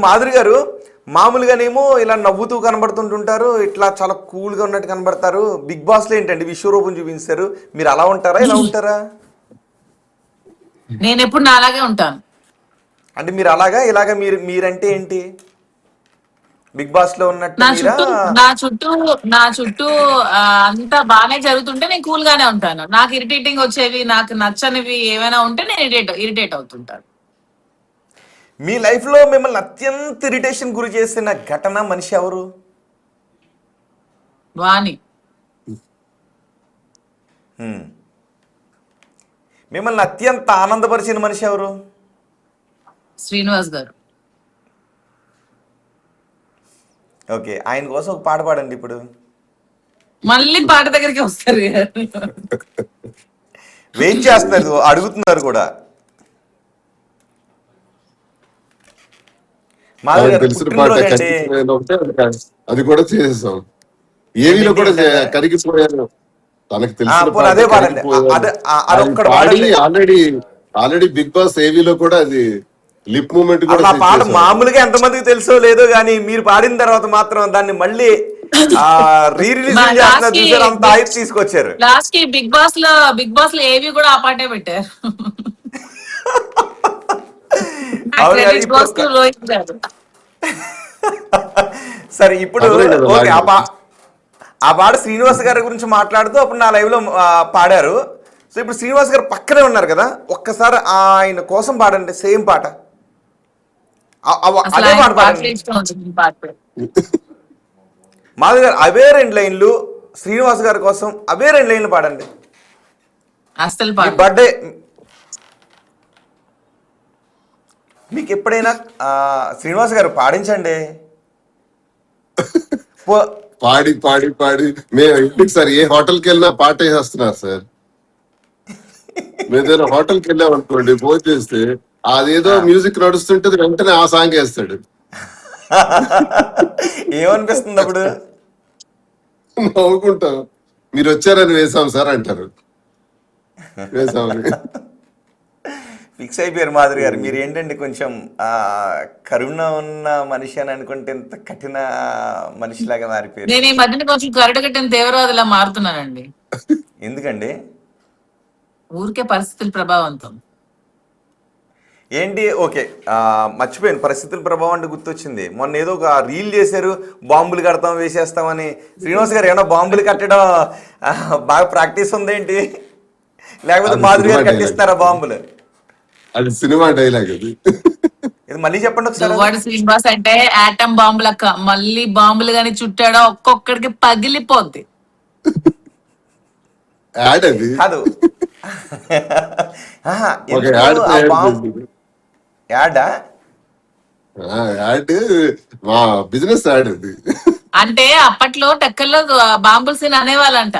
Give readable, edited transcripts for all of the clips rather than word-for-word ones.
మాధురి గారు మామూలుగానేమో ఇలా నవ్వుతూ కనబడుతుంటుంటారు, ఇట్లా చాలా కూల్గా ఉన్నట్టు కనబడతారు. బిగ్ బాస్లో ఏంటండి విశ్వరూపం చూపించారు, మీరు అలా ఉంటారా ఇలా ఉంటారా? నేను ఎప్పుడు నా అలాగే ఉంటాను. అంటే మీరు అలాగా ఇలాగా మీరంటే ఏంటి? బిగ్ బాస్లో ఉన్నట్టు నా మీరా? చుట్టూ నా చుట్టూ నా చుట్టూ అంతా బాగానే జరుగుతుంటే నేను కూల్ గానే ఉంటాను. నాకు ఇరిటేటింగ్ వచ్చేవి, నాకు నచ్చనివి ఏమైనా ఉంటే నేను ఇరిటేట్ అవుతుంటాను. మీ లైఫ్లో మిమ్మల్ని అత్యంత ఇరిటేషన్ గురి చేసిన ఘటన మనిషి ఎవరు? వాణి. మిమ్మల్ని అత్యంత ఆనందపరిచిన మనిషి ఎవరు? శ్రీనివాస్ గారు. ఓకే, ఆయన కోసం ఒక పాట పాడండి ఇప్పుడు. మళ్ళీ పాట దగ్గరికి వస్తారు. వెయిట్ చేస్తారు, అడుగుతున్నారు కూడా. తెలిసిన పాట అది కూడా చేసేసాం. ఏవిలో కూడా కరిగిపోయాను. తనకు తెలిసిన ఆల్రెడీ బిగ్ బాస్ ఏవిలో కూడా అది లిప్ మూమెంట్ కూడా. పాట మామూలుగా ఎంతమందికి తెలుసో లేదో గానీ మీరు పాడిన తర్వాత మాత్రం దాన్ని మళ్ళీ రీ రిలీజ్ చేస్తున్నారు, అంత హైప్ తీసుకొచ్చారు. లాస్ట్ కి బిగ్ బాస్ లో ఏవి కూడా ఆ పాటే పెట్టారు. సరే ఇప్పుడు ఓకే, ఆ పాట శ్రీనివాస్ గారి గురించి మాట్లాడుతూ అప్పుడు నా లైవ్ లో పాడారు. సో ఇప్పుడు శ్రీనివాస్ గారు పక్కనే ఉన్నారు కదా, ఒక్కసారి ఆయన కోసం పాడండి సేమ్ పాట. అదే పాట పాడండి మాధవ్ గారు. అవే 2 లైన్లు శ్రీనివాస్ గారి కోసం, అవే 2 లైన్లు పాడండి. బర్త్డే మీకు ఎప్పుడైనా శ్రీనివాస్ గారు పాడించండి. పాడి పాడి పాడి మేము ఇంటికి సార్ ఏ హోటల్కి వెళ్ళినా పాట వేసేస్తున్నారు సార్. మేము హోటల్కి వెళ్ళాం అనుకోండి, ఫోన్ చేస్తే అదేదో మ్యూజిక్ నడుస్తుంటే వెంటనే ఆ సాంగ్ వేస్తాడు. ఏమనిపిస్తుంది అప్పుడు? నవ్వుకుంటాం. మీరు వచ్చారని వేసాం సార్ అంటారు. వేసామని ఫిక్స్ అయిపోయారు మాధురి గారు. మీరు ఏంటంటే కొంచెం కరుణ ఉన్న మనిషి అని అనుకుంటే ఇంత కఠిన మనిషిలాగా మారిపోయారు. నేను ఈ మధ్యన కొంచెం కరుడు కట్టిన తీవ్రవాదిలా మారుతున్నానండి. ఎందుకండి? ఊరికే పరిస్థితుల ప్రభావంతో. ఏంటి? ఓకే, మర్చిపోయాను, పరిస్థితుల ప్రభావం అంటే గుర్తొచ్చింది. మొన్న ఏదో ఒక రీల్ చేశారు, బాంబులు కడతాం వేసేస్తామని. శ్రీనివాస్ గారు ఏమన్నా బాంబులు కట్టడం బాగా ప్రాక్టీస్ ఉందేంటి, లేకపోతే మాధురి గారు కట్టిస్తారా బాంబులు? అది సినిమా డైలాగ్. అది ఇది మళ్ళీ చెప్పండి ఒకసారి. శ్రీనివాస్ అంటే ఆటం బాంబులక్క, మళ్ళీ బాంబులు గాని చుట్టాడో ఒక్కొక్కడికి పగిలిపోద్ది. కాదు, బిజినెస్ యాడ్ అది. అంటే అప్పట్లో టెక్కల్లో బాంబులు సీన్ అనేవాళ్ళంట.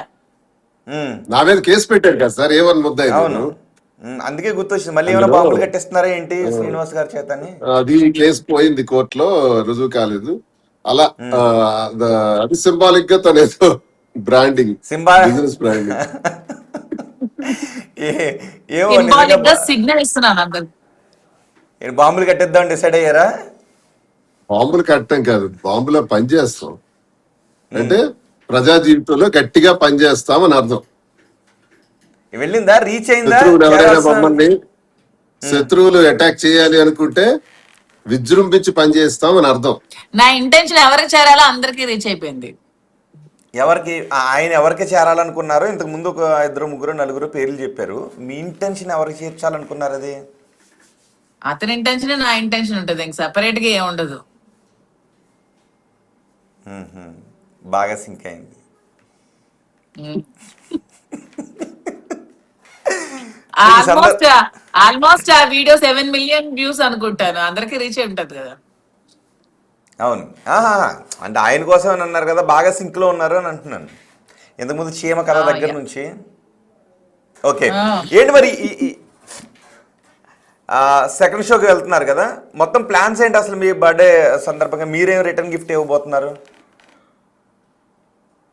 నా మీద కేసు పెట్టారు కదా సార్, ఏమని ముద్ద. అవును, అందుకే గుర్తొచ్చింది. మళ్ళీ ఏమైనా బాంబులు కట్టిస్తున్నారా ఏంటి శ్రీనివాస్ గారి చేత? అది కేసు పోయింది కోర్టులో, రుజువు కాలేదు. అలా అది సింబాలిక్ గా తనేదో బ్రాండింగ్, బిజినెస్ బ్రాండింగ్. సిగ్నల్ ఇస్తున్నాను. బాంబులు కట్టేద్దాం డిసైడ్ అయ్యారా? బాంబులు కట్టడం కాదు, బాంబులో పనిచేస్తాం అంటే ప్రజా జీవితంలో గట్టిగా పనిచేస్తాం అని అర్థం. వెళ్ళిందా, రీచ్ అయిందా? మమ్మల్ని శత్రువులు అటాక్ చేయాలి అనుకుంటే విజృంభించి పనిచేస్తాం అని అర్థం. నా ఇంటెన్షన్ ఎవరికి చేరాలో అందరికీ రీచ్ అయిపోయింది. ఆయన ఎవరికి చేరాలనుకున్నారో ఇంతకు ముందు ఒక 2, 3, 4 పేర్లు చెప్పారు. మీ ఇంటెన్షన్ ఎవరికి చేర్చాలనుకున్నారు? అది అతని ఇంటెన్షన్, నా ఇంటెన్షన్ ఉంటుంది, ఇంక సెపరేట్ గా ఏముండదు. బాగా సింక్ అయింది. ఆల్మోస్ట్ ఆ వీడియో 7 మిలియన్ వ్యూస్ అనుకుంటాను, అందరికి రీచ్ అయి ఉంటది కదా. అవును, అంటే ఆయన కోసం అని అన్నారు కదా, బాగా సింక్ లో ఉన్నారు అని అంటున్నాను. ఇంతకుముందు చీమ కథ దగ్గర నుంచి. ఓకే, ఏంటి మరి సెకండ్ షోకి వెళ్తున్నారు కదా, మొత్తం ప్లాన్స్ ఏంటి అసలు? మీ బర్త్డే సందర్భంగా మీరేం రిటర్న్ గిఫ్ట్ ఇవ్వబోతున్నారు?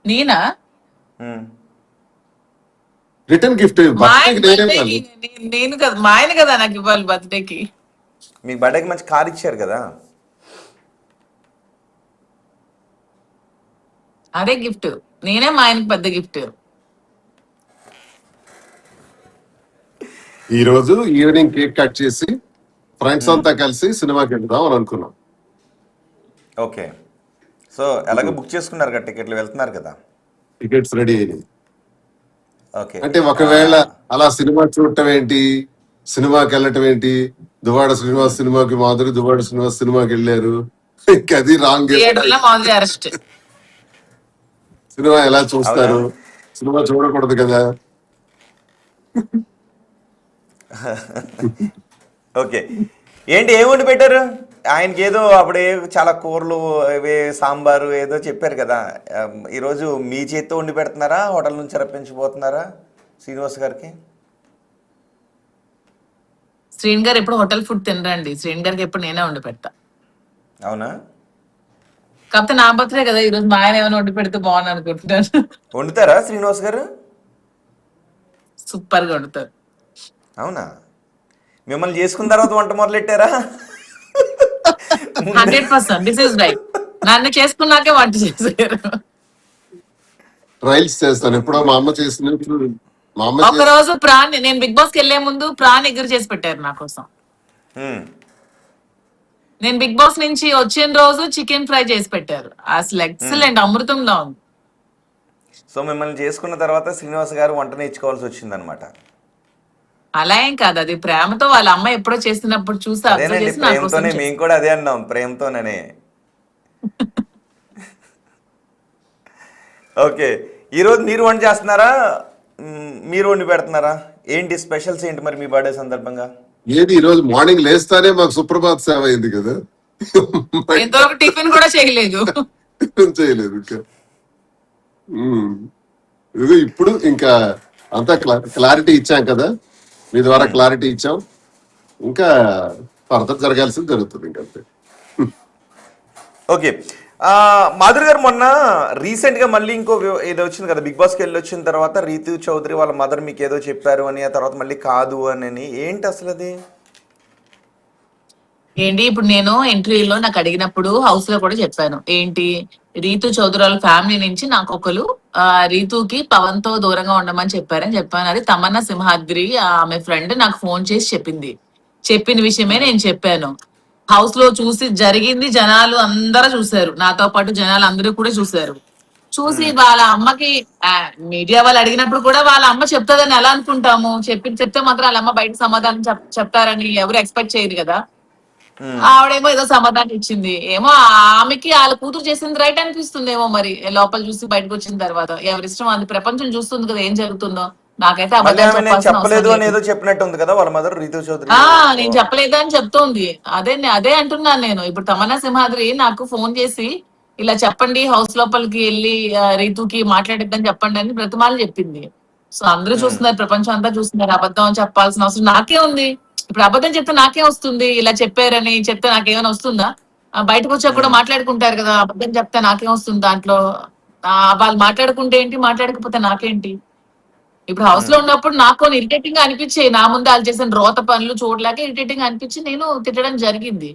నేనా? రిటర్న్ గిఫ్ట్ నేను కదా, మా ఆయన కదా నాకు ఇవ్వాలి బర్త్డేకి. మీకు బర్త్డేకి మంచి కార్ ఇచ్చారు కదా. అదే గిఫ్ట్. నేనే మా ఆయనకి పెద్ద గిఫ్ట్. ఈ రోజు ఈవినింగ్ కేక్ కట్ చేసి ఫ్రెండ్స్ అంతా కలిసి సినిమాకి వెళ్దాం అని అనుకున్నాం. ఓకే. సో ఎలాగో బుక్ చేసుకున్నారు కదా టికెట్లు, వెళ్తున్నారు కదా. టికెట్స్ రెడీ అయినాయి. ఓకే. అంటే ఒకవేళ అలా సినిమా చూడటం ఏంటి, సినిమాకి వెళ్ళటం ఏంటి, దువ్వాడ శ్రీనివాస్ సినిమాకి మాధురి దువ్వాడ శ్రీనివాస్ సినిమాకి వెళ్ళారు, ఇంకా అది రాంగ్. థియేటర్ లో మామూలుగా అరెస్ట్. సినిమా ఎలా చూస్తారు, సినిమా చూడకూడదు కదా. ఓకే. ఏంటి ఏం వండి పెట్టారు ఆయనకి? ఏదో అప్పుడే చాలా కూరలు ఇవే సాంబారు ఏదో చెప్పారు కదా. ఈరోజు మీ చేతితో వండి పెడుతున్నారా, హోటల్ నుంచి రప్పించబోతున్నారా శ్రీనివాస్ గారికి? శ్రీన్ గారు ఎప్పుడు హోటల్ ఫుడ్ తినరండి. శ్రీన్ గారికి ఎప్పుడు నేనే వండి పెడతా. అవునా? కాకపోతే నా బర్త్డే కదా ఈరోజు, మా ఆయన ఏమైనా వండి పెడితే బాగుంది అనుకుంటున్నాను. వండుతారా శ్రీనివాస్ గారు? సూపర్ గా వండుతారు. అవునా? మిమ్మల్ని చేసుకున్న తర్వాత వంట మొదలెట్టారా? 100% దిస్ ఇస్ రైట్. నన్ను చేసుకున్నాకే వంట చేశారు. ట్రయల్స్ చేస్తాను. ఎప్పుడో మా అమ్మ చేసినప్పుడు ఒక రోజు ప్రాన్, నేను బిగ్ బాస్ కి వెళ్లే ముందు ప్రాన్ ఎగురు చేసి పెట్టారు నా కోసం. నేను బిగ్ బాస్ నుంచి వచ్చిన రోజు చికెన్ ఫ్రై చేసి పెట్టారు. అసలు ఎక్సలెంట్, అమృతంలో ఉంది. సో మిమ్మల్ని చేసుకున్న తర్వాత శ్రీనివాస్ గారు వంట నేర్చుకోవాల్సి వచ్చింది అనమాట. అలా ఏం కాదు, అది ప్రేమతో. వాళ్ళ అమ్మ ఎప్పుడో చేస్తున్నప్పుడు చూసి అబ్జర్వ్ అదేనండి, చేసి నా కోసం ప్రేమతోనే. చేశారు. మేము కూడా అదే అన్నాం, ప్రేమతోనే. ఓకే. ఈరోజు మీరు వంట చేస్తున్నారా, మీరు వండి పెడుతున్నారా? ఏంటి స్పెషల్స్ ఏంటి మరి మీ బర్త్డే సందర్భంగా? ఏది ఈ రోజు మార్నింగ్ లేస్తానే మాకు సుప్రభాత్ సేవ అయింది కదా. ఇంతవరకు టిఫిన్ కూడా చేయలేదు. చేయలేదు ఇంకా. ఇదిగో ఇప్పుడు ఇంకా అంతా క్లారిటీ ఇచ్చాం కదా, మీ ద్వారా క్లారిటీ ఇచ్చాం. ఇంకా ఫర్దర్ జరగాల్సింది జరుగుతుంది ఇంకంతే. ఓకే. మాధురి గారు మొన్న రీసెంట్గా మళ్ళీ ఇంకో ఏదో వచ్చింది కదా, బిగ్ బాస్కి వెళ్ళి వచ్చిన తర్వాత రీతు చౌదరి వాళ్ళ మదర్ మీకు ఏదో చెప్పారు అని, ఆ తర్వాత మళ్ళీ కాదు అని. ఏంటి అసలు అది? ఏంటి ఇప్పుడు నేను ఇంటర్వ్యూలో నాకు అడిగినప్పుడు హౌస్ లో కూడా చెప్పాను. ఏంటి, రీతు చౌదరి వాళ్ళ ఫ్యామిలీ నుంచి నాకు ఒకరు రీతుకి పవన్ తో దూరంగా ఉండమని చెప్పారని చెప్పాను. అది తమన్నా సింహాద్రి ఆమె ఫ్రెండ్ నాకు ఫోన్ చేసి చెప్పింది. చెప్పిన విషయమే నేను చెప్పాను. హౌస్ లో చూసి జరిగింది జనాలు అందరూ చూశారు, నాతో పాటు జనాలు అందరూ కూడా చూశారు. చూసి వాళ్ళ అమ్మకి మీడియా వాళ్ళు అడిగినప్పుడు కూడా వాళ్ళ అమ్మ చెప్తాదని ఎలా అనుకుంటాము? చెప్తే మాత్రం వాళ్ళ అమ్మ బయట సమాధానం చెప్తారని ఎవరు ఎక్స్పెక్ట్ చేయరు కదా. ఆవిడేమో ఏదో సమాధానం ఇచ్చింది. ఏమో ఆమెకి వాళ్ళ కూతురు చేసింది రైట్ అనిపిస్తుంది ఏమో మరి, లోపల చూసి బయటకు వచ్చిన తర్వాత. ఎవరిష్టం అది, ప్రపంచం చూస్తుంది కదా ఏం జరుగుతుందో. నాకైతే చెప్పలేదు అని ఏదో చెప్పినట్టు ఉంది కదా వాళ్ళ మదర్ రీతు చౌదరి. నేను చెప్పలేదు అని చెప్తోంది. అదే అంటున్నాను నేను. ఇప్పుడు తమన్నా సింహాద్రి నాకు ఫోన్ చేసి ఇలా చెప్పండి, హౌస్ లోపలికి వెళ్ళి రీతుకి మాట్లాడిద్దని చెప్పండి అని బ్రతిమాలు చెప్పింది. సో అందరూ చూస్తున్నారు, ప్రపంచం అంతా చూస్తున్నారు. అబద్ధం చెప్పాల్సిన అవసరం నాకే ఉంది. ఇప్పుడు అబద్ధం చెప్తే నాకే వస్తుంది, ఇలా చెప్పారని చెప్తే నాకేమైనా వస్తుందా? బయటకు వచ్చాక కూడా మాట్లాడుకుంటారు కదా, అబద్ధం చెప్తే నాకేం వస్తుంది దాంట్లో? వాళ్ళు మాట్లాడుకుంటే ఏంటి, మాట్లాడకపోతే నాకేంటి? ఇప్పుడు హౌస్ లో ఉన్నప్పుడు నాకు ఇరిటేటింగ్ గా అనిపించాయి. నా ముందు వాళ్ళు చేసిన రోత పనులు చూడలేక ఇరిటేటింగ్ గా అనిపించి నేను తిట్టడం జరిగింది.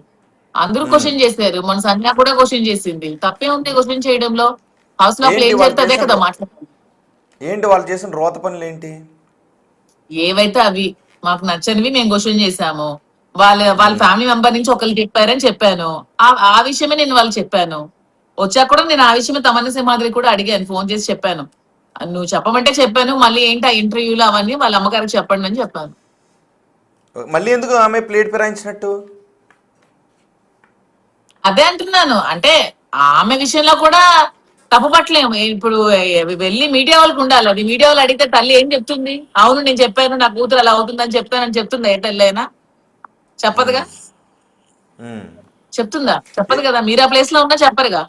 అందరూ క్వశ్చన్ చేశారు, మన సంధ్య కూడా క్వశ్చన్ చేసింది. తప్పే ఉంది క్వశ్చన్ చేయడంలో. హౌస్ లో ఏం జరిగితే అదే కదా మాట్లాడాలి. ఏంటి వాళ్ళు చేసిన రోత పనులు ఏంటి? ఏవైతే అవి మాకు నచ్చనివి మేము క్వశ్చన్ చేశాము. వాళ్ళ ఫ్యామిలీ మెంబర్ నుంచి ఒకరు చెప్పారని చెప్పాను. ఆ విషయమే నేను వాళ్ళు చెప్పాను. వచ్చాక కూడా నేను ఆ విషయమే తమన్నా సింహాద్రి కూడా అడిగాను, ఫోన్ చేసి చెప్పాను. నువ్వు చెప్పమంటే చెప్పాను, మళ్ళీ ఏంటి ఆ ఇంటర్వ్యూలు అవన్నీ వాళ్ళ అమ్మగారికి చెప్పండి అని చెప్పాను. మళ్ళీ ఎందుకు ఆమె ప్లేట్ ఫిరాయించినట్టు? అదే అంటున్నాను. అంటే ఆమె విషయంలో కూడా తప్పు పట్టలేము. ఇప్పుడు వెళ్ళి మీడియా వాళ్ళకి ఉండాలి. అది మీడియా వాళ్ళు అడిగితే తల్లి ఏం చెప్తుంది? అవును నేను చెప్పాను, నా కూతురు అలా అవుతుందని చెప్తానని చెప్తుందా? ఏ తల్లి అయినా చెప్పదుగా. చెప్తుందా? చెప్పదు కదా. మీరు ఆ ప్లేస్ లో ఉన్నా చెప్పరుగా.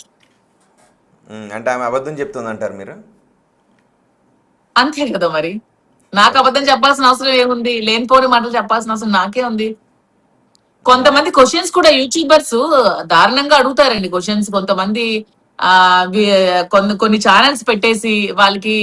అంటే ఆమె అబద్ధం చెప్తుంది అంటారు మీరు? అంతే కదా మరి. నాకు అబద్ధం చెప్పాల్సిన అవసరం ఏముంది? లేనిపోని మాటలు చెప్పాల్సిన అవసరం నాకే ఉంది. కొంతమంది క్వశ్చన్స్ కూడా యూట్యూబర్స్ దారుణంగా అడుగుతారండి క్వశ్చన్స్. కొంతమంది కొన్ని ఛానల్స్ పెట్టేసి వాళ్ళకి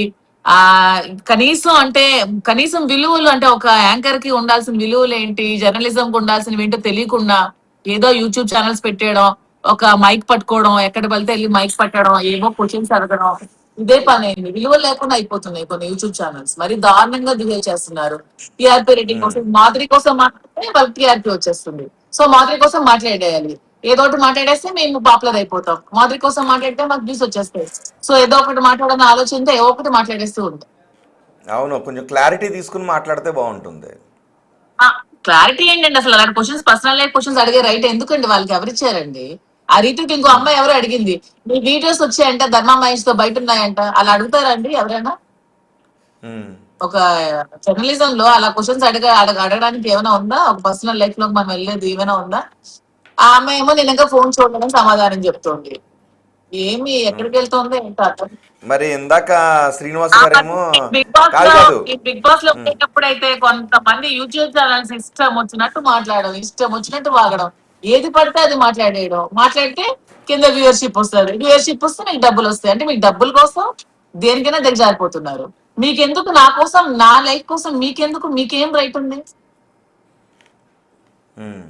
కనీసం విలువలు, అంటే ఒక యాంకర్ కి ఉండాల్సిన విలువలు ఏంటి, జర్నలిజం కి ఉండాల్సినవి ఏంటో తెలియకుండా ఏదో యూట్యూబ్ ఛానల్స్ పెట్టేయడం, ఒక మైక్ పట్టుకోవడం, ఎక్కడ వెళ్తే వెళ్ళి మైక్ పట్టడం, ఏమో క్వశ్చన్స్ అడగడం, ఇదే పని అయింది. విలువ లేకుండా అయిపోతున్నాయి కొన్ని యూట్యూబ్ ఛానల్స్. మరి దారుణంగా బిహేవ్ చేస్తున్నారు. టీఆర్పీ రేటింగ్ కోసం, మాదిరి కోసం మాట్లాడితే వాళ్ళకి టీఆర్పీ వచ్చేస్తుంది. సో మాదిరి కోసం మాట్లాడేయాలి. ఏదో ఒకటి మాట్లాడేస్తే మేము పాపులర్ అయిపోతాం. మాదిరి కోసం మాట్లాడితే మాకు వ్యూస్ వచ్చేస్తాయి. సో ఏదో ఒకటి మాట్లాడాలని ఆలోచనతో ఏదో ఒకటి మాట్లాడేస్తూ ఉంటాం. అవును, కొంచెం క్లారిటీ తీసుకుని మాట్లాడితే బాగుంటుంది. క్లారిటీ ఏంటండి అసలు? అలాంటి క్వశ్చన్స్, పర్సనల్ లైఫ్ క్వశ్చన్స్ అడిగే రైట్ ఎందుకండి వాళ్ళకి? ఎవరిచ్చారండి? ఆ రీతికి ఇంకో అమ్మాయి ఎవరు అడిగింది, మీ వీడియోస్ వచ్చాయంట ధర్మా మహేష్ తో బయట ఉన్నాయంట, అలా అడుగుతారండి ఎవరైనా? ఉమ్. ఒక జర్నలిజం లో అలా క్వశ్చన్స్ అడగడానికి ఏమైనా ఉందా? ఒక పర్సనల్ లైఫ్ లో మనం వెళ్ళేది ఏమైనా ఉందా? ఆ అమ్మాయి ఏమో నేను ఇంకా ఫోన్ చూడడం సమాధానం చెప్తోంది. ఏమి ఎక్కడికి వెళ్తోందో ఏంటో అర్థం. మరి ఇందాక శ్రీనివాస్ గారేమో బిగ్ బాస్ కాదు లో కాదు బిగ్ బాస్ లో ఉండేటప్పుడు అయితే కొంతమంది యూట్యూబ్ ఛానల్స్ ఇష్టం వచ్చినట్టు మాట్లాడడం, ఇష్టం వచ్చినట్టు వాగడం, ఏది పడితే అది మాట్లాడేయడం. మాట్లాడితే కింద వ్యూవర్షిప్ వస్తుంది, వ్యూవర్షిప్ వస్తే మీకు డబ్బులు వస్తాయి. అంటే మీకు డబ్బుల కోసం దేనికైనా దిగజారిపోతున్నారు. మీకెందుకు? నా కోసం, నా లైఫ్ కోసం మీకెందుకు? మీకేం రైట్ ఉంది? ఉమ్.